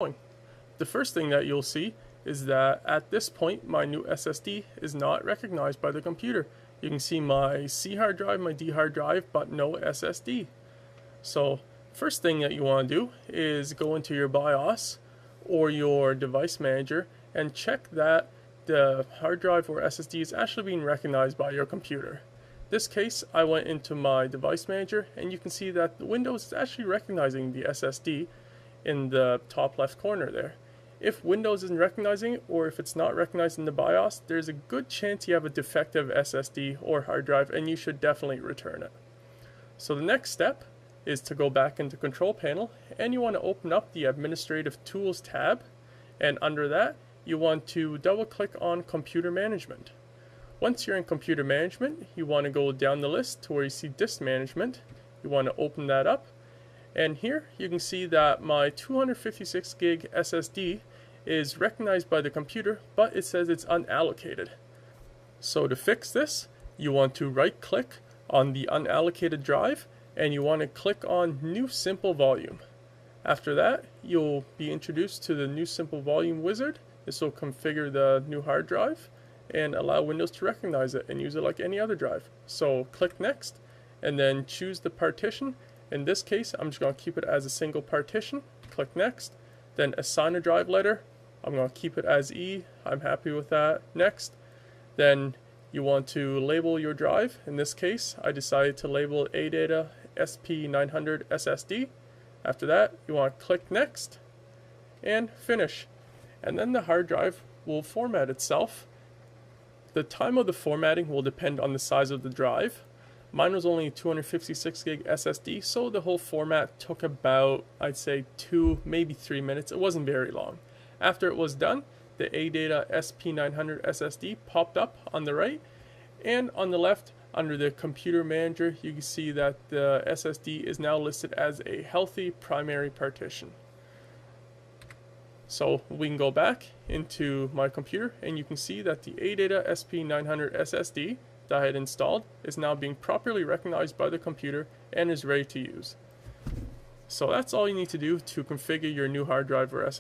going. The first thing that you'll see is that at this point my new SSD is not recognized by the computer. You can see my C hard drive, my D hard drive, but no SSD. So first thing that you want to do is go into your BIOS or your device manager and check that the hard drive or SSD is actually being recognized by your computer. In this case, I went into my device manager and you can see that Windows is actually recognizing the SSD in the top left corner there. If Windows isn't recognizing it, or if it's not recognized in the BIOS, there's a good chance you have a defective SSD or hard drive and you should definitely return it. So the next step is to go back into Control Panel and you want to open up the Administrative Tools tab, and under that you want to double click on Computer Management. Once you're in Computer Management, you want to go down the list to where you see Disk Management. You want to open that up. And here you can see that my 256 gig SSD is recognized by the computer, but it says it's unallocated. So to fix this, you want to right click on the unallocated drive and you want to click on New Simple Volume. After that, you'll be introduced to the New Simple Volume wizard. This will configure the new hard drive and allow Windows to recognize it and use it like any other drive. So click Next and then choose the partition. In this case, I'm just going to keep it as a single partition. Click Next. Then assign a drive letter. I'm going to keep it as E. I'm happy with that. Next. Then you want to label your drive. In this case, I decided to label ADATA SP900 SSD. After that, you want to click Next and Finish. And then the hard drive will format itself. The time of the formatting will depend on the size of the drive. Mine was only 256 gig SSD, so the whole format took about, I'd say, 2, maybe 3 minutes. It wasn't very long. After it was done, the ADATA SP900 SSD popped up on the right, and on the left, under the Computer Manager, you can see that the SSD is now listed as a healthy primary partition. So we can go back into my computer, and you can see that the ADATA SP900 SSD that I had installed is now being properly recognized by the computer and is ready to use. So that's all you need to do to configure your new hard drive or SSD.